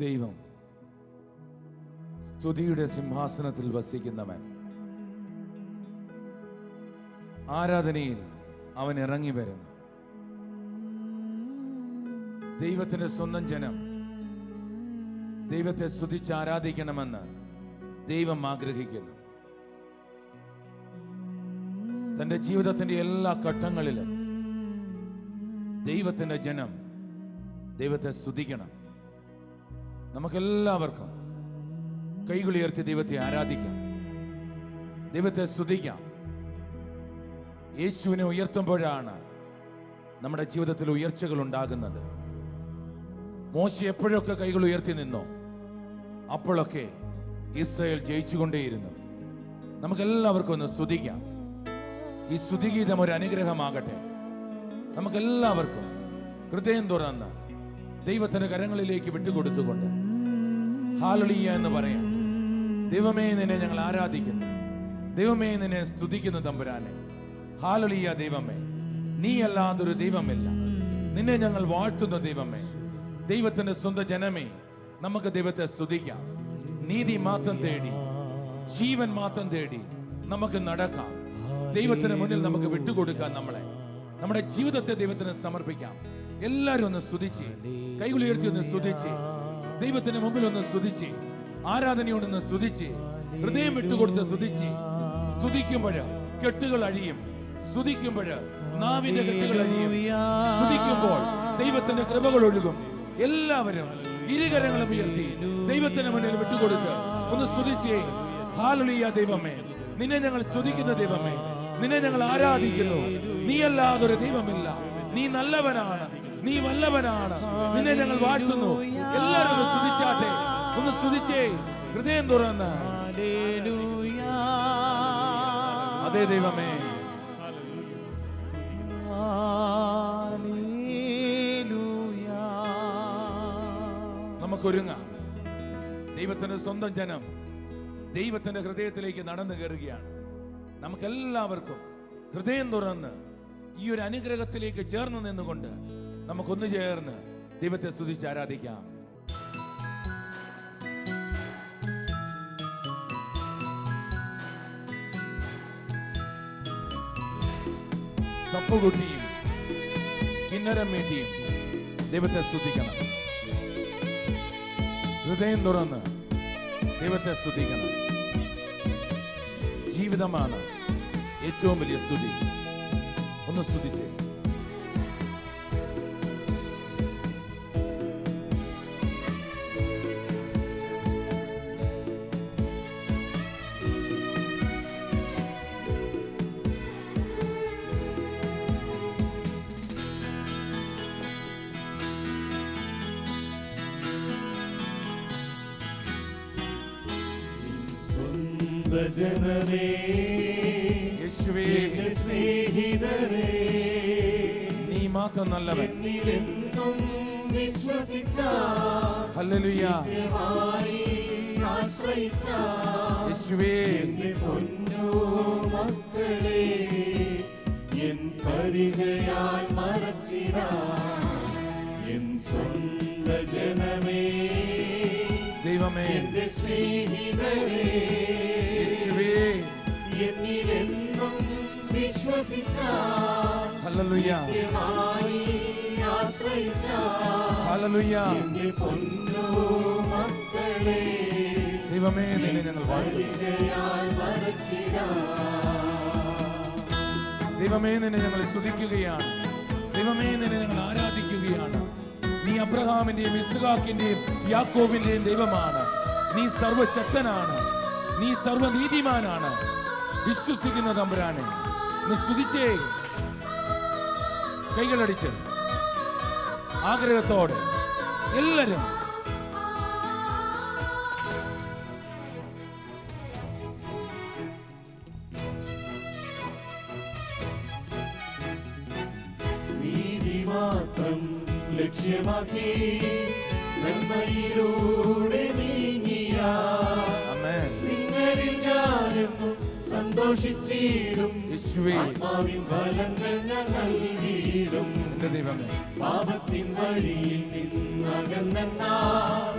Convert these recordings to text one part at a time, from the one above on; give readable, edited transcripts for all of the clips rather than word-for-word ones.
ദൈവം സ്തുതിയുടെ സിംഹാസനത്തിൽ വസിക്കുന്നവൻ. ആരാധനയിൽ അവൻ ഇറങ്ങി വരുന്നു. ദൈവത്തിന്റെ സ്വന്തം ജനം ദൈവത്തെ സ്തുതിച്ച് ആരാധിക്കണമെന്ന് ദൈവം ആഗ്രഹിക്കുന്നു. തന്റെ ജീവിതത്തിന്റെ എല്ലാ ഘട്ടങ്ങളിലും ദൈവത്തിന്റെ ജനം ദൈവത്തെ സ്തുതിക്കണം. നമുക്കെല്ലാവർക്കും കൈകളുയർത്തി ദൈവത്തെ ആരാധിക്കാം, ദൈവത്തെ സ്തുതിക്കാം. യേശുവിനെ ഉയർത്തുമ്പോഴാണ് നമ്മുടെ ജീവിതത്തിൽ ഉയർച്ചകൾ ഉണ്ടാകുന്നത്. മോശ എപ്പോഴൊക്കെ കൈകൾ ഉയർത്തി നിന്നോ അപ്പോഴൊക്കെ ഇസ്രായേൽ ജയിച്ചുകൊണ്ടേയിരുന്നു. നമുക്കെല്ലാവർക്കും ഒന്ന് സ്തുതിക്കാം. ഈ സ്തുതിഗീതം ഒരു അനുഗ്രഹമാകട്ടെ. നമുക്കെല്ലാവർക്കും ഹൃദയം തുറന്ന് ദൈവത്തിന്റെ കരങ്ങളിലേക്ക് വിട്ടുകൊടുത്തുകൊണ്ട് ഹല്ലേലൂയ എന്ന് പറയാം. ദൈവമേ, നിന്നെ ഞങ്ങൾ ആരാധിക്കുന്നു. ദൈവമേ, നിന്നെ സ്തുതിക്കുന്നു തമ്പുരാനെ. ഹല്ലേലൂയ. ദൈവമേ, നീ അല്ലാതൊരു ദൈവമില്ല. നിന്നെ ഞങ്ങൾ വാഴ്ത്തുന്നു ദൈവമേ. ദൈവത്തിന്റെ സ്വന്തം ജനമേ, നമുക്ക് ദൈവത്തെ സ്തുതിക്കാം. നീതി മാത്രം തേടി, ജീവൻ മാത്രം തേടി നമുക്ക് നടക്കാം. ദൈവത്തിന് മുന്നിൽ നമുക്ക് വിട്ടുകൊടുക്കാം. നമ്മുടെ ജീവിതത്തെ ദൈവത്തിന് സമർപ്പിക്കാം. എല്ലാവരും ഒന്ന് സ്തുതിച്ച്, കൈകൾ ഉയർത്തി ഒന്ന് സ്തുതിച്ച്, ദൈവത്തിന് മുമ്പിൽ ഒന്ന് സ്തുതിച്ച്, ആരാധനയോടൊന്ന് സ്തുതിച്ച്, ഹൃദയം വിട്ടുകൊടുത്ത് സ്തുതിച്ച്. സ്തുതിക്കുമ്പോൾ കെട്ടുകൾ അഴിയും. സ്തുതിക്കുമ്പോൾ നാവിന്റെ കെട്ടുകൾ അഴിയും. സ്തുതിക്കുമ്പോൾ ദൈവത്തിന്റെ കൃപകൾ ഒഴുകും. എല്ലാവരും ഇരുകരങ്ങളും ഉയർത്തി ദൈവത്തിന് മുന്നിൽ വിട്ടുകൊടുത്ത് ഒന്ന് സ്തുതിച്ചേ. ഹല്ലേലൂയ. ദൈവമേ, നിന്നെ ഞങ്ങൾ സ്തുതിക്കുന്ന ദൈവമേ, നിന്നെ ഞങ്ങൾ ആരാധിക്കുന്നു. നീ അല്ലാതൊരു ദൈവമില്ല. നീ നല്ലവനാണ്, നീ വല്ലവനാണ്. നിന്നെ ഞങ്ങൾ വാഴ്ത്തുന്നു. എല്ലാവരും ഒന്ന് സ്തുതിച്ചാട്ടെ, ഒന്ന് സ്തുതിച്ചേ, ഹൃദയം തുറന്ന്. അതേ ദൈവമേ, നമുക്കൊരുങ്ങാം. ദൈവത്തിന്റെ സ്വന്തം ജനം ദൈവത്തിന്റെ ഹൃദയത്തിലേക്ക് നടന്നു കയറുകയാണ്. നമുക്കെല്ലാവർക്കും ഹൃദയം തുറന്ന് ഈ ഒരു അനുഗ്രഹത്തിലേക്ക് ചേർന്ന് നിന്നുകൊണ്ട് നമുക്കൊന്നു ചേർന്ന് ദൈവത്തെ സ്തുതിച്ച് ആരാധിക്കാം. തപ്പുകുട്ടിയും കിന്നരം മീട്ടിയും ദൈവത്തെ സ്തുതിക്കണം. ഹൃദയം തുറന്ന് ദൈവത്തെ സ്തുതിക്കണം. ജീവിതമാണ് ഏറ്റവും വലിയ സ്തുതി. ഒന്ന് സ്തുതിച്ചേ. ജനമേ, യേശുവേ, എന്റെ സ്നേഹിതരേ, നീ മാത്രം നല്ലവൻ. എന്നിലെന്നും വിശ്വസിച്ചാൽ, ഹല്ലേലൂയ, നിത്യമായി ആശ്രയിച്ചാൽ, യേശുവേ, എന്റെ പൊന്നു മക്കളെ, എൻ പരിചയാൽ മറച്ചിടാൻ, എൻ സ്വന്ത ജനമേ, ദൈവമേ, എന്റെ സ്നേഹിതരേ, യേശുവേ, എന്നിലെന്നും വിശ്വസിച്ചാൽ, ഹല്ലേലൂയ, നിത്യമായി ആശ്രയിച്ചാൽ, ഹല്ലേലൂയ, എന്റെ പൊന്നു മക്കളെ, ദൈവമേ, നിന്നെ ഞങ്ങൾ വാഴ്ത്തുന്നു. പരിചയാൽ മറച്ചിടാൻ, ദൈവമേ, നിന്നെ ഞങ്ങൾ സ്തുതിക്കുകയാണ്. ദൈവമേ, നിന്നെ ഞങ്ങൾ ആരാധിക്കുകയാണ്. നീ അബ്രഹാമിന്റെയും ഇസ്ഹാക്കിന്റെയും യാക്കോബിന്റെയും ദൈവമാണ്. നീ സർവശക്തനാണ്, നീ സർവനീതിമാനാണ്. വിശ്വസിക്കുന്ന തമ്പുരാനെ ഒന്ന് സ്തുതിച്ചേ. കൈകളടിച്ച് ആഗ്രഹത്തോടെ എല്ലാരും നീതി മാത്രം ലക്ഷ്യമാക്കി നന്മയിലൂടെ നീങ്ങിയ ആമേൻ. നിങ്ങളിൽ ഞാനെന്നും സന്തോഷിച്ചിടും. യേശുവേ ആത്മാവിൻ ഫലങ്ങൾ ഞാൻ നൽകിയിടും. എന്റെ ദൈവമേ പാപത്തിൻ വഴിയിൽ നിന്നകന്നാ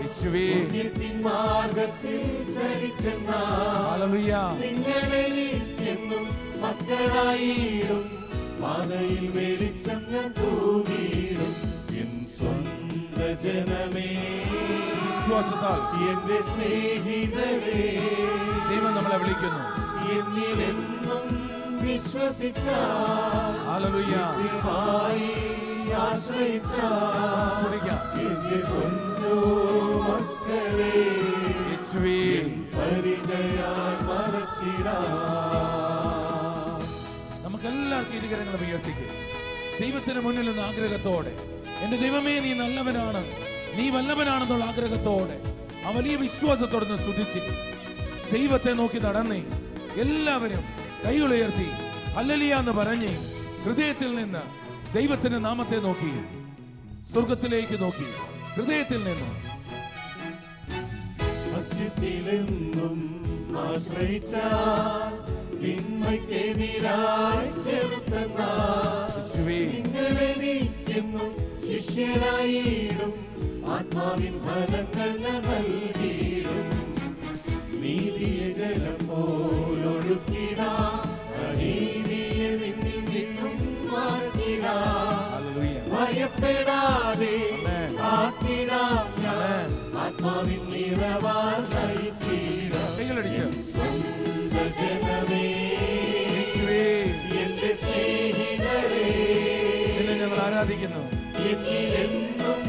യേശുവേ പുണ്യത്തിൻ മാർഗത്തിൽ ചരിച്ചെന്നാ ഹല്ലേലൂയ നിങ്ങളെനിക്കെന്നും മക്കളായിടും. പാതയിൽ വെളിച്ചം ഞാൻ തൂകിയിടും. എൻ സ്വന്ത ജനമേ, വിശ്വാസത്താൽ എന്റെ സ്നേഹിതരേ, ദൈവം നമ്മളെ വിളിക്കുന്നു. എന്നിലെന്നും വിശ്വസിച്ചാൽ, ഹല്ലേലൂയ കൃപയായി ആശ്രയിച്ചാൽ, സ്തുതിക്കാം. എന്റെ പൊന്നു മക്കളെ യേശുവേ പരിചയാൽ മറച്ചിടാം. നമുക്കെല്ലാവർക്കും ഇരുകരങ്ങളും ഉയർത്തിക്കുക. ദൈവത്തിന് മുന്നിൽ നിന്ന് ആഗ്രഹത്തോടെ, എന്റെ ദൈവമേ നീ നല്ലവനാണ്, നീ വല്ലവനാണെന്നുള്ള ആഗ്രഹത്തോടെ ആ വലിയ വിശ്വാസത്തോടെ നിന്ന് സ്തുതിച്ച് ദൈവത്തെ നോക്കി നടന്നേ. എല്ലാവരും കൈകളുയർത്തി ഹല്ലേലൂയ എന്ന് പറഞ്ഞ് ഹൃദയത്തിൽ നിന്ന് ദൈവത്തിന്റെ നാമത്തെ നോക്കി സ്വർഗത്തിലേക്ക് നോക്കി ഹൃദയത്തിൽ നിന്ന് സത്യത്തിലെന്നും ആശ്രയിച്ചാൽ തിന്മയ്ക്കെതിരായി ചെറുത്തെന്നാൽ യേശുവേ നിങ്ങളെനിക്കെന്നും ശിഷ്യരായിടും. ആത്മാവിൻ ഫലങ്ങൾ ഞാൻ നൽകിയിടും. നീതിയെ ജലം പോലൊഴുക്കിടാം. അനീതിയെ നിന്നിൽ നിന്നും മാറ്റിടാം. ഹല്ലേലൂയ ഭയപ്പെടാതെ ആമേൻ. കാത്തിടാം ഞാൻ. ആമേൻ. ആത്മാവിൻ നിറവാൽ നയിച്ചിടാം. കൈകളടിച്ച് സ്വന്ത ജനമേ, യേശുവേ എന്റെ സ്നേഹിതരേ, നിന്നെ ഞങ്ങൾ ആരാധിക്കുന്നു. എന്നിലെന്നും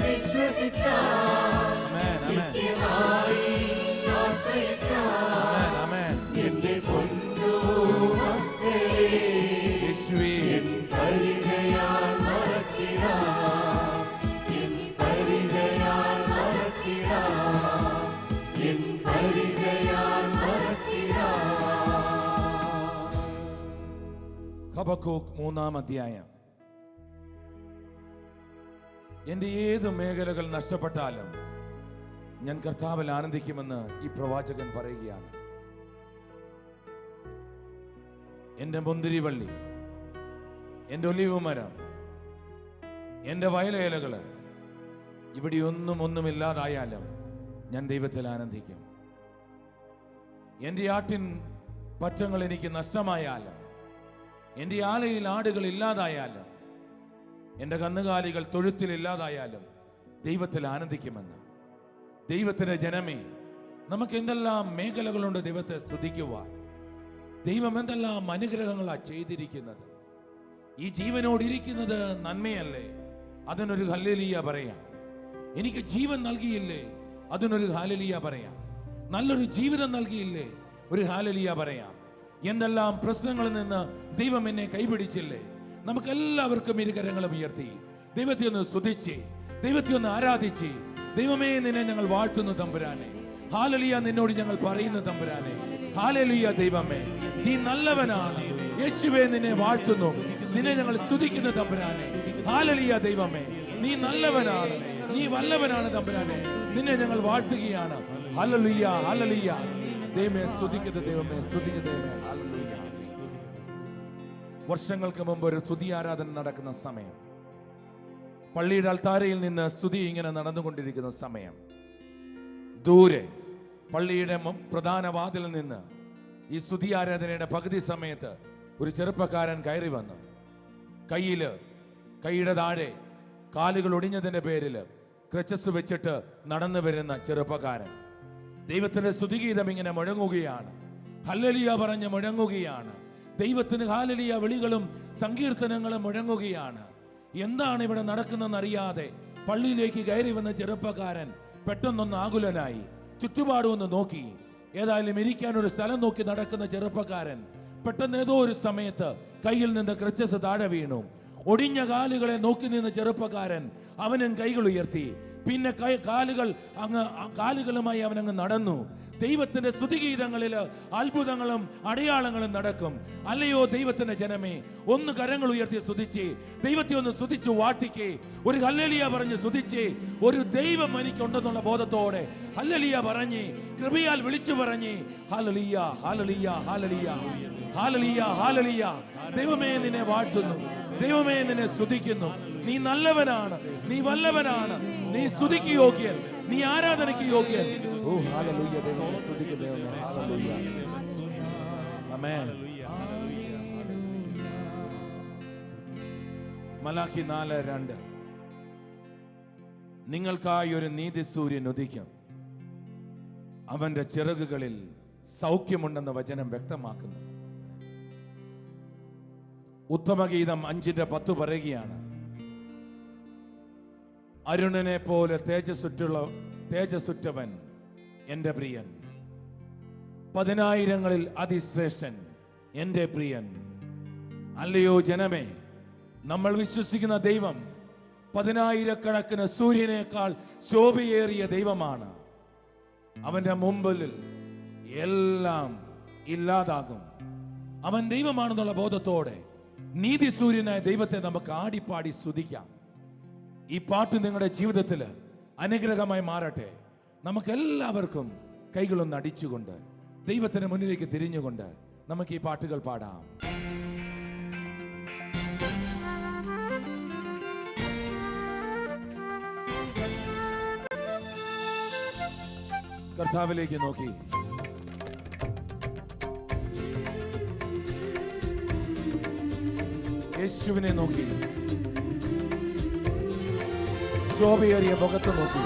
വിശ്വസിച്ചാൽ, ആമേൻ ആമേൻ നിത്യമായി ആശ്രയിച്ചാൽ, ആമേൻ ആമേൻ എന്റെ പൊന്നു മക്കളെ യേശുവേ എൻ പരിചയാൽ മറച്ചിടാം. എൻ പരിചയാൽ മറച്ചിടാം. എൻ പരിചയാൽ മറച്ചിടാം. ഹബക്കൂക്ക് 3-ാം അധ്യായം. എന്റെ ഏത് മേഖലകൾ നഷ്ടപ്പെട്ടാലും ഞാൻ കർത്താവിൽ ആനന്ദിക്കുമെന്ന് ഈ പ്രവാചകൻ പറയുകയാണ്. എന്റെ മുന്തിരിവള്ളി, എന്റെ ഒലിവ് മരം, എന്റെ വയലേലകള് ഇവിടെ ഒന്നുമില്ലാതായാലും ഞാൻ ദൈവത്തിൽ ആനന്ദിക്കും. എന്റെ ആട്ടിൻ പറ്റങ്ങൾ എനിക്ക് നഷ്ടമായാലും, എന്റെ ആലയിൽ ആടുകൾ ഇല്ലാതായാലും, എന്റെ കന്നുകാലികൾ തൊഴുത്തിലില്ലാതായാലും ദൈവത്തിൽ ആനന്ദിക്കുമെന്ന്. ദൈവത്തിന്റെ ജനമേ, നമുക്ക് എന്തെല്ലാം മേഖലകളുണ്ട് ദൈവത്തെ സ്തുതിക്കുവാൻ. ദൈവം എന്തെല്ലാം അനുഗ്രഹങ്ങളാ ചെയ്തിരിക്കുന്നത്. ഈ ജീവനോടിരിക്കുന്നത് നന്മയല്ലേ? അതിനൊരു ഹല്ലേലൂയ പറയാം. എനിക്ക് ജീവൻ നൽകിയില്ലേ? അതിനൊരു ഹല്ലേലൂയ പറയാം. നല്ലൊരു ജീവിതം നൽകിയില്ലേ? ഒരു ഹല്ലേലൂയ പറയാം. എന്തെല്ലാം പ്രശ്നങ്ങളിൽ നിന്ന് ദൈവം എന്നെ കൈപിടിച്ചില്ലേ? നമുക്കെല്ലാവർക്കും ഇരുകരങ്ങളും ഉയർത്തി ദൈവത്തെ ഒന്ന് സ്തുതിച്ച്, ദൈവത്തെ ഒന്ന് ആരാധിച്ച്, ദൈവമേ നിന്നെ ഞങ്ങൾ വാഴ്ത്തുന്നു തമ്പുരാനെ. ഹല്ലേലൂയ നിന്നോട് ഞങ്ങൾ പറയുന്നു തമ്പുരാനെ. ഹല്ലേലൂയ ദൈവമേ, നീ നല്ലവനാണ്. യേശുവേ നിന്നെ വാഴ്ത്തുന്നു, നിന്നെ ഞങ്ങൾ സ്തുതിക്കുന്നു തമ്പുരാനെ. ഹല്ലേലൂയ ദൈവമേ, നീ നല്ലവനാണ്, നീ വല്ലവനാണ് തമ്പുരാനെ. നിന്നെ ഞങ്ങൾ വാഴ്ത്തുകയാണ്. ഹല്ലേലൂയ ഹല്ലേലൂയ. ദൈവമേ സ്തുതിക്കുന്നു, ദൈവമേ സ്തുതിക്കുന്നു, ദൈവമേ ഹല്ലേലൂയ. വർഷങ്ങൾക്ക് മുമ്പ് ഒരു സ്തുതി ആരാധന നടക്കുന്ന സമയം, പള്ളിയുടെ അൾത്താരയിൽ നിന്ന് സ്തുതി ഇങ്ങനെ നടന്നുകൊണ്ടിരിക്കുന്ന സമയം, ദൂരെ പള്ളിയുടെ പ്രധാന വാതിലിൽ നിന്ന് ഈ സ്തുതി ആരാധനയുടെ പകുതി സമയത്ത് ഒരു ചെറുപ്പക്കാരൻ കയറി വന്നു. കൈയുടെ താഴെ കാലുകൾ ഒടിഞ്ഞതിന്റെ പേരിൽ ക്രച്ചസ് വെച്ചിട്ട് നടന്നു വരുന്ന ചെറുപ്പക്കാരൻ ദൈവത്തിന്റെ സ്തുതിഗീതം ഇങ്ങനെ മുഴങ്ങുകയാണ്. ഹല്ലേലൂയ പറഞ്ഞ് മുഴങ്ങുകയാണ്. ദൈവത്തിന് ഹല്ലേലൂയ വിളികളും സങ്കീർത്തനങ്ങളും മുഴങ്ങുകയാണ്. എന്താണ് ഇവിടെ നടക്കുന്നതെന്ന് അറിയാതെ പള്ളിയിലേക്ക് കയറി വന്ന ചെറുപ്പക്കാരൻ പെട്ടെന്നൊന്ന് ആകുലനായി ചുറ്റുപാടും ഒന്ന് നോക്കി. ഏതായാലും ഇരിക്കാനൊരു സ്ഥലം നോക്കി നടക്കുന്ന ചെറുപ്പക്കാരൻ പെട്ടെന്ന് ഏതോ ഒരു സമയത്ത് കയ്യിൽ നിന്ന് ക്രച്ചസ് താഴെ വീണു. ഒടിഞ്ഞ കാലുകളെ നോക്കി നിന്ന ചെറുപ്പക്കാരൻ അവനും കൈകൾ ഉയർത്തി. പിന്നെ കാലുകളുമായി അവനങ്ങ് നടന്നു. ദൈവത്തിന്റെ സ്തുതിഗീതങ്ങളിൽ അത്ഭുതങ്ങളും അടയാളങ്ങളും നടക്കും. അല്ലയോ ദൈവത്തിന്റെ ജനമേ, ഒന്ന് കരങ്ങൾ ഉയർത്തി സ്തുതിച്ചേ, ദൈവത്തെ ഒന്ന് സ്തുതിച്ചു വാഴ്ത്തിക്കേ, ഒരു ഹല്ലേലൂയ പറഞ്ഞ് സ്തുതിച്ചേ. ഒരു ദൈവം എനിക്കുണ്ടെന്നുള്ള ബോധത്തോടെ ഹല്ലേലൂയ പറഞ്ഞ്, കൃപയാൽ വിളിച്ചു പറഞ്ഞ് ഹല്ലേലൂയ ഹല്ലേലൂയ ഹല്ലേലൂയ ഹല്ലേലൂയ ഹല്ലേലൂയ. ദൈവമേ നിന്നെ വാഴ്ത്തുന്നു, ദൈവമേ നിന്നെ സ്തുതിക്കുന്നു. നീ നല്ലവനാണ്, നീ വല്ലവനാണ്, നീ സ്തുതിക്ക് യോഗ്യൻ, നീ ആരാധനയ്ക്ക് യോഗ്യൻ. ഓ ഹല്ലേലൂയ, ദൈവമേ സ്തുതിക്കുന്നു, ദൈവമേ ഹല്ലേലൂയ. ആമേൻ. മലാക്കി 4:2 നിങ്ങൾക്കായി ഒരു നീതി സൂര്യൻ ഉദിക്കും, അവന്റെ ചിറകുകളിൽ സൗഖ്യമുണ്ടെന്ന വചനം വ്യക്തമാക്കുന്നു. ഉത്തമഗീതം 5:10 പറയുകയാണ്, അരുണനെ പോലെ തേജസ്സുറ്റവൻ എന്റെ പ്രിയൻ, 10,000-ങ്ങളിൽ അതിശ്രേഷ്ഠൻ എന്റെ പ്രിയൻ. അല്ലയോ ജനമേ, നമ്മൾ വിശ്വസിക്കുന്ന ദൈവം 10,000-കണക്കിന് സൂര്യനേക്കാൾ ശോഭയേറിയ ദൈവമാണ്. അവന്റെ മുമ്പിൽ എല്ലാം ഇല്ലാതാകും. അവൻ ദൈവമാണെന്നുള്ള ബോധത്തോടെ നീതി സൂര്യനായ ദൈവത്തെ നമുക്ക് ആടിപ്പാടി സ്തുതിക്കാം. ഈ പാട്ട് നിങ്ങളുടെ ജീവിതത്തിൽ അനുഗ്രഹമായി മാറട്ടെ. നമുക്ക് എല്ലാവർക്കും കൈകളൊന്ന് അടിച്ചുകൊണ്ട് ദൈവത്തിന് മുന്നിലേക്ക് തിരിഞ്ഞുകൊണ്ട് നമുക്ക് ഈ പാട്ടുകൾ പാടാം. കർത്താവിലേക്ക് നോക്കി യേശുവിനെ നോക്കി, ശോഭയേറിയ മുഖത്ത് നോക്കി,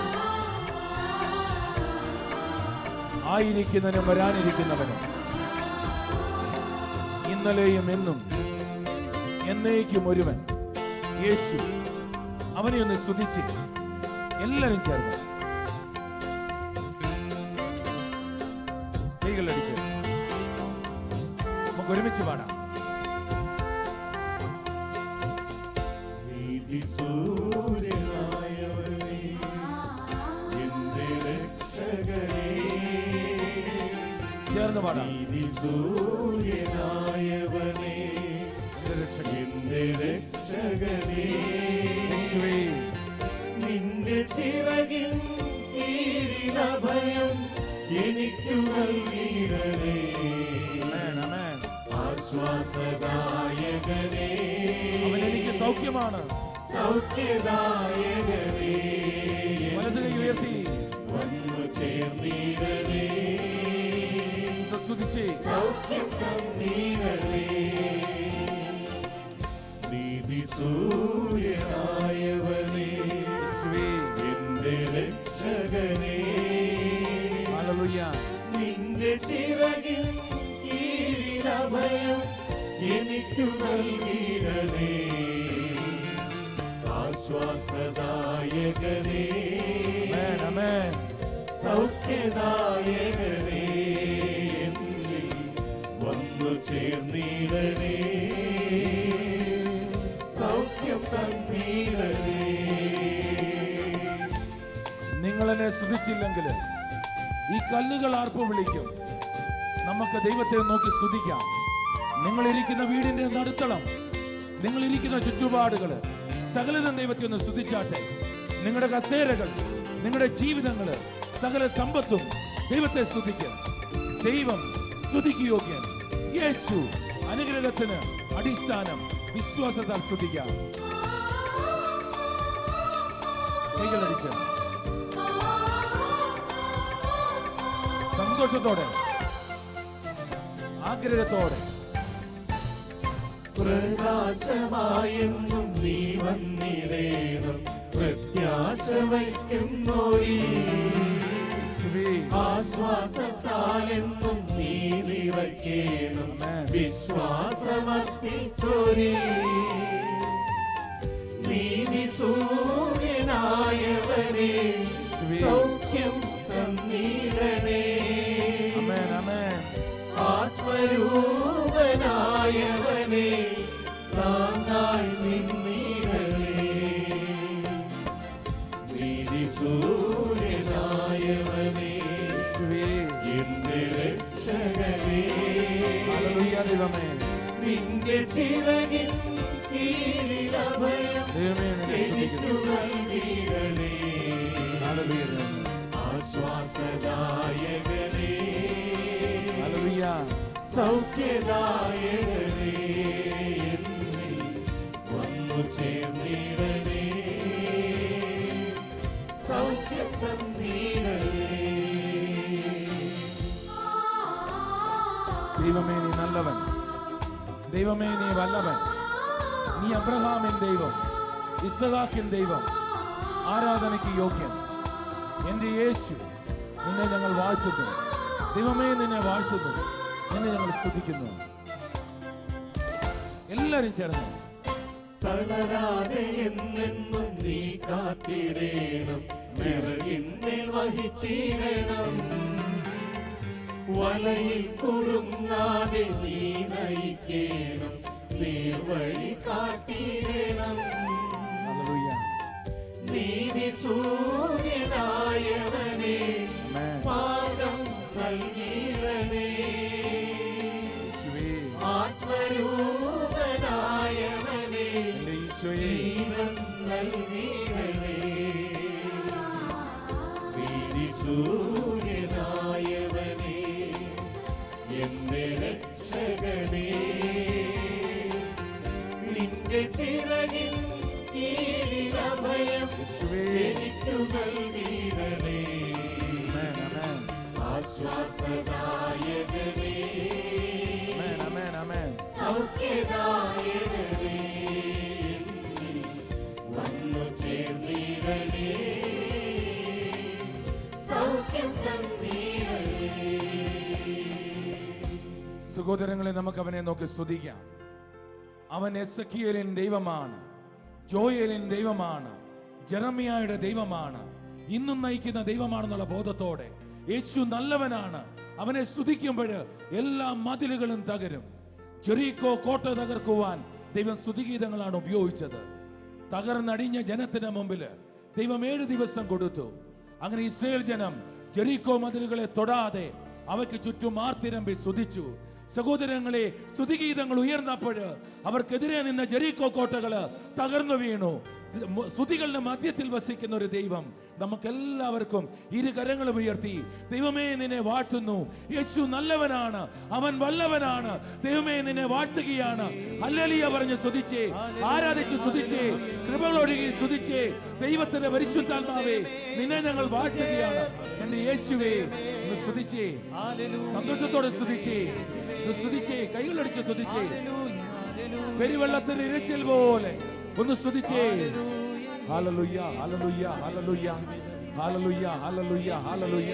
ആയിരിക്കുന്നവനും വരാനിരിക്കുന്നവനും ഇന്നലെയും എന്നും എന്നേക്കും ഒരുവൻ യേശു. അവനെ ഒന്ന് സ്തുതിച്ച് എല്ലാവരും ചേർന്ന് കൈകളടിച്ച് നമുക്ക് ഒരുമിച്ച് പാടാം. ചേർന്ന് പാടാം. സൂര്യനായവനേ എന്റെ രക്ഷകനേ, നിന്റെ ചിറകിൻ കീഴിൽ അഭയം എനിക്കു നൽകിയിടണേ. ആശ്വാസദായകനേ, അവൻ എനിക്ക് സൗഖ്യമാണ്, സൗഖ്യദായകനേ, വലത് കൈ ഉയർത്തി വന്നു ചേർന്നിടണേ, സ്തുതിച്ച് സൗഖ്യം തന്നിടണേ. നീതി സൂര്യനായവനേ എന്റെ രക്ഷകനേ, ഹല്ലേലൂയ. നിന്റെ ചിറകിൽ കീഴിൽ അഭയം എനിക്കു നൽകിയിടണേ. ആശ്വാസദായകനേ, ആമേൻ. സൗഖ്യദായകനേ, എന്നിൽ വന്നു ചേർന്നിടണേ, സൗഖ്യം തന്നിടണേ. നിങ്ങളെന്നെ സ്തുതിച്ചില്ലെങ്കിൽ ഈ കല്ലുകൾ ആർപ്പ് വിളിക്കും. നമുക്ക് ദൈവത്തെ നോക്കി സ്തുതിക്കാം. നിങ്ങളിരിക്കുന്ന വീടിന്റെ നടുത്തളം, നിങ്ങളിരിക്കുന്ന ചുറ്റുപാടുകള്, സകലതും ദൈവത്തെ ഒന്ന് സ്തുതിച്ചാട്ടെ. നിങ്ങളുടെ കസേരകൾ, നിങ്ങളുടെ ജീവിതങ്ങള്, സകല സമ്പത്തും ദൈവത്തെ സ്തുതിക്കും. ദൈവം സ്തുതിക്ക് യോഗ്യൻ. യേശു അനുഗ്രഹത്തിന് അടിസ്ഥാനം. വിശ്വാസത്താൽ സ്തുതിക്കാം. കൈകളടിച്ച് സന്തോഷത്തോടെ, ആഗ്രഹത്തോടെ, പ്രകാശമായെന്നും നീ വന്നിടേണം, പ്രത്യാശ വയ്ക്കുന്നോരീ ആശ്വാസത്താലെന്നും നീ നിറയ്ക്കേണം, വിശ്വാസമർപ്പിച്ചോരീ നീതി സൂര്യനായവനേ, സൗഖ്യം തന്നിടണേ. ആത്മരൂപനായവനേ, താങ്ങായി നിന്നിടണേ. നീതി സൂര്യനായവനേ, ഹല്ലേലൂയ ദൈവമേ. നിന്റെ ചിറകിൻ കീഴിൽ അഭയം ദൈവമേ നിന്നെ എനിക്കു സ്തുതിക്കുന്നു. നൽകിയിടണേ. ഹല്ലേലൂയ ദൈവമേ. ആശ്വാസദായകനേ, ഹല്ലേലൂയ. സൗഖ്യദായകനേ, എന്നിൽ വന്നു ചേർന്നിടണേ. സൗഖ്യം തന്നിടണേ. ദൈവമേ നീ നല്ലവൻ, ദൈവമേ നീ വല്ലവൻ, നീ അബ്രഹാമിൻ ദൈവം, ഇസ്ഹാക്കിൻ ദൈവം, ആരാധനയ്ക്ക് യോഗ്യൻ. എന്റെ യേശു, നിന്നെ ഞങ്ങൾ വാഴ്ത്തുന്നു. ദൈവമേ നിന്നെ വാഴ്ത്തുന്നു, നിന്നെ ഞങ്ങൾ സ്തുതിക്കുന്നു. എല്ലാരും ചേർന്ന് തളരാതെ എന്നെന്നും നീ കാത്തിടേണം, ചിറകിന്മേൽ വഹിച്ചിടണം. വലയിൽ കുടുങ്ങാതെ നീ നയിക്കണം, നേർവഴി കാട്ടിടണം. ഹല്ലേലൂയ. നീതി സൂര്യനായവനെ, ആമേൻ. പാദം നൽകിടണേ. യേശുവേ, ആത്മരൂപനായവനെ, എന്റെ ഈശോയേ, ജീവൻ നൽകിടണേ. നീതി സൂര്യനായവനെ, എന്റെ രക്ഷകനേ, നിന്റെ ചിറകിൻ കീഴിൽ അഭയം യേശുവേ. എനിക്കു നൽകിടണേ. ആമേൻ, ആമേൻ. ആശ്വാസദായകനേ, ആമേൻ, ആമേൻ, ആമേൻ. സൗഖ്യദായകനേ, എന്നിൽ വന്നു ചേർന്നിടണേ. സൗഖ്യം തന്നിടണേ. സഹോദരങ്ങളെ, നമുക്ക് അവനെ നോക്കി സ്തുതിക്കാം. അവൻ എസെക്കിയേലിൻ ദൈവമാണ്, ജോയേലിൻ ദൈവമാണ്, ജെറമിയായുടെ ദൈവമാണ്, ഇന്നും നയിക്കുന്ന ദൈവമാണെന്നുള്ള ബോധത്തോടെ യേശു നല്ലവനാണ്. അവനെ സ്തുതിക്കുമ്പോൾ എല്ലാ മതിലുകളും തകരും. ജെറീക്കോ കോട്ട തകർക്കുവാൻ ദൈവം സ്തുതിഗീതങ്ങളാണ് ഉപയോഗിച്ചത്. തകർന്നടിഞ്ഞ ജനത്തിന് മുമ്പിൽ ദൈവം 7 ദിവസം കൊടുത്തു. അങ്ങനെ ഇസ്രായേൽ ജനം ജെറീക്കോ മതിലുകളെ തൊടാതെ അവയ്ക്ക് ചുറ്റും ആർത്തിരമ്പി സ്തുതിച്ചു. സഹോദരങ്ങളെ, സ്തുതിഗീതങ്ങൾ ഉയർന്നപ്പോൾ അവർക്കെതിരെ നിന്ന ജെറീക്കോ കോട്ടകള് തകർന്നു വീണു. സ്തുതികളുടെ മധ്യത്തിൽ വസിക്കുന്ന ഒരു ദൈവം നമുക്കെല്ലാവർക്കും ഇരു കരങ്ങളും ഉയർത്തി ദൈവമേ നിന്നെ വാഴ്ത്തുന്നു. യേശു നല്ലവനാണ്, അവൻ വല്ലവനാണ്. ദൈവമേ നിന്നെ വാഴ്ത്തുകയാണ്. ഹല്ലേലൂയ പറഞ്ഞ് സ്തുതിച്ചേ, ആരാധിച്ച് സ്തുതിച്ചേ, കൃപകളൊഴുകി സ്തുതിച്ചേ. ദൈവത്തിന്റെ പരിശുദ്ധാത്മാവേ, നിന്നെ ഞങ്ങൾ വാഴ്ത്തുകയാണ്. എന്റെ യേശുവേ, ഒന്ന് സ്തുതിച്ചേ, സന്തോഷത്തോടെ സ്തുതിച്ചേ, സ്തുതിച്ചേ, കൈകളടിച്ച് സ്തുതിച്ചേ. പെരുവെള്ളത്തിന് ഇരച്ചിൽ പോലെ ഒന്ന് സ്തുതിച്ചേ. ഹല്ലേലൂയ, ഹല്ലേലൂയ, ഹല്ലേലൂയ, ഹല്ലേലൂയ, ഹല്ലേലൂയ, ഹല്ലേലൂയ.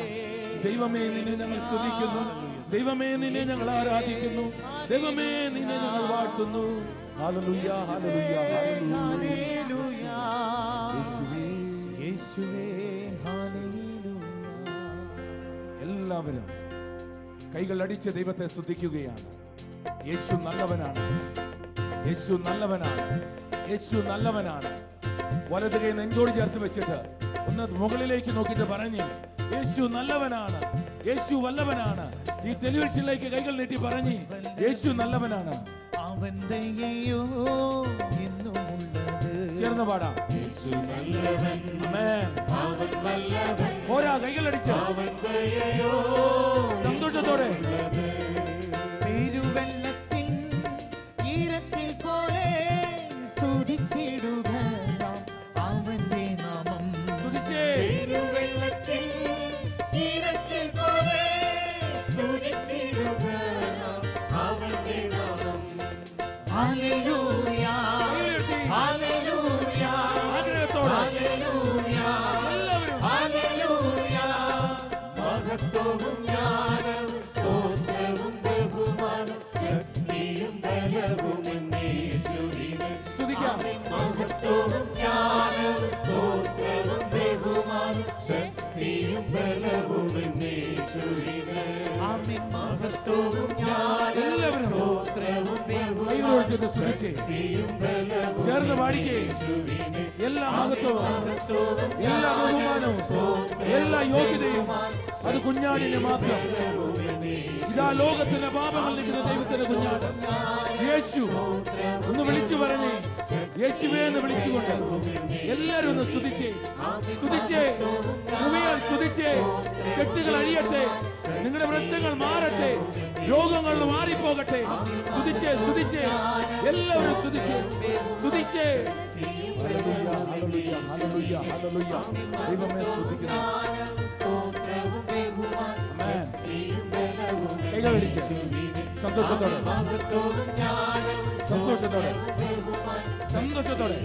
ദൈവമേ നിന്നെ ഞങ്ങൾ സ്തുതിക്കുന്നു, ദൈവമേ നിന്നെ ഞങ്ങൾ ആരാധിക്കുന്നു, ദൈവമേ നിന്നെ ഞങ്ങൾ വാഴ്ത്തുന്നു. ഹല്ലേലൂയ, ഹല്ലേലൂയ, ഹല്ലേലൂയ. യേശുവേ, യേശുവേ, ഹല്ലേലൂയ. എല്ലാവരും കൈകൾ അടിച്ച് ദൈവത്തെ സ്തുതിക്കുകയാണ്. യേശു നല്ലവനാണ്, യേശു നല്ലവനാണ്, യേശു നല്ലവനാണ്. വലത് കൈ നെഞ്ചോട് ചേർത്ത് വെച്ചിട്ട് ഒന്ന് മുകളിലേക്ക് നോക്കിയിട്ട് പറഞ്ഞ് യേശു നല്ലവനാണ്, യേശു വല്ലവനാണ്. ഈ ടെലിവിഷനിലേക്ക് കൈകൾ നീട്ടി പറഞ്ഞ് യേശു നല്ലവനാണ്. ചേർന്ന് പാടാം. യേശു നല്ലവൻ, ആമേൻ. അവൻ വല്ലവൻ, പോരാ, കൈകൾ അടിച്ച് അവൻ ദയയോ സന്തോഷത്തോടെ. തിരുവെള്ളത്തിൻ ഈരച്ചിൽ പോലെ സ്തുതിച്ചിടുക നാം അവന്റെ നാമം. സ്തുതിച്ചേ. തിരുവെള്ളത്തിൽ ഇരച്ചിൽ പോലെ സ്തുതിച്ചിടുക നാം അവന്റെ നാമം. ഹല്ലേലൂയ, കൈകളുയർത്തി ഹല്ലേലൂയ, ആഗ്രഹത്തോടെ ഹല്ലേലൂയ, എല്ലാവരും ഹല്ലേലൂയ. മഹത്വവും ജ്ഞാനവും സ്തോത്രവും ബഹുമാനം ശക്തിയും ബലവും യേശുവിന്. സ്തുതിക്കാം. മഹത്വവും ജ്ഞാനവും സ്തോത്രവും ബഹുമാനം ശക്തിയും ബലവും യേശുവിന്. ആമേൻ. മഹത്വവും ജ്ഞാനവും എല്ലാവരും സ്തോത്രവും കൈകളൊഴിച്ചിട്ട് സ്തുതിച്ചേ. ശക്തിയും ബലവും ചേർന്ന് പാടിക്കേ. യേശുവിന്. എല്ലാ മഹത്വവും, മഹത്വവും എല്ലാ ബഹുമാനവും, എല്ലാ യോഗ്യതയും അത് കുഞ്ഞാടിന് മാത്രം. ബലവും ഇതാ ലോകത്തിന്റെ പാപങ്ങൾ നീക്കുന്ന ദൈവത്തിന്റെ കുഞ്ഞാട് യേശു. ഒന്ന് വിളിച്ചു പറഞ്ഞേ, യേശുവേ എന്ന് വിളിച്ചുകൊണ്ട് എല്ലാരും ഒന്ന് സ്തുതിച്ചേ, സ്തുതിച്ചേ, ഭൂമിയാൽ സ്തുതിച്ചേ. കെട്ടുകൾ അഴിയട്ടെ, നിങ്ങളുടെ പ്രശ്നങ്ങൾ മാറട്ടെ, രോഗങ്ങൾ മാറിപ്പോകട്ടെ. സ്തുതിച്ചേ, സ്തുതിച്ചേ, എല്ലാവരും സ്തുതിച്ചേ, സ്തുതിച്ചേ. ദൈവമേ സ്തുതിക്കുന്നു. ആമേൻ. കൈകൾ അടിച്ച് സന്തോഷത്തോടെ, സന്തോഷത്തോടെ, സന്തോഷത്തോടെ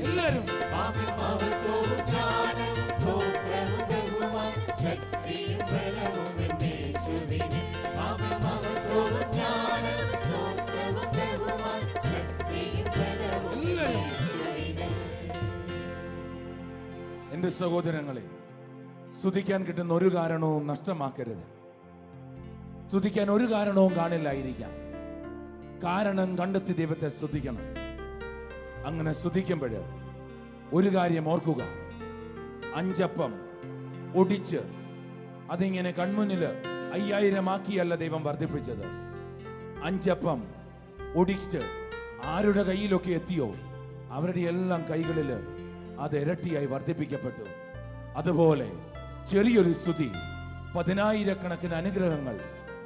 എല്ലാവരും എന്റെ സഹോദരങ്ങളെ, സ്തുതിക്കാൻ കിട്ടുന്ന ഒരു കാരണവും നഷ്ടമാക്കരുത്. സ്തുതിക്കാൻ ഒരു കാരണവും കാണില്ലായിരിക്കാം. കാരണം കണ്ടെത്തി ദൈവത്തെ സ്തുതിക്കണം. അങ്ങനെ സ്തുതിക്കുമ്പോൾ ഒരു കാര്യം ഓർക്കുക, 5 അപ്പം ഒടിച്ച് അതിങ്ങനെ കൺമുന്നിൽ 5000 ആക്കിയല്ല ദൈവം വർദ്ധിപ്പിച്ചത്. 5 അപ്പം ഒടിച്ച് ആരുടെ കയ്യിലൊക്കെ എത്തിയോ അവരുടെ എല്ലാം കൈകളിൽ അത് ഇരട്ടിയായി വർദ്ധിപ്പിക്കപ്പെട്ടു. അതുപോലെ ചെറിയൊരു സ്തുതി 10,000 അനുഗ്രഹങ്ങൾ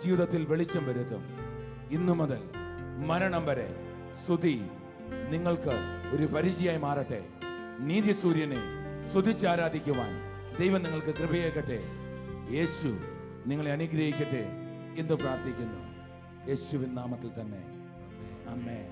ജീവിതത്തിൽ വെളിച്ചം വരുത്തും. ഇന്നു മുതൽ മരണം വരെ സ്തുതി നിങ്ങൾക്ക് ഒരു പരിചയമായി മാറട്ടെ. നീതി സൂര്യനെ സ്തുതിച്ചാരാധിക്കുവാൻ ദൈവം നിങ്ങൾക്ക് കൃപയേകട്ടെ. യേശു നിങ്ങളെ അനുഗ്രഹിക്കട്ടെ എന്ന് പ്രാർത്ഥിക്കുന്നു. യേശുവിൻ നാമത്തിൽ തന്നെ. ആമേൻ.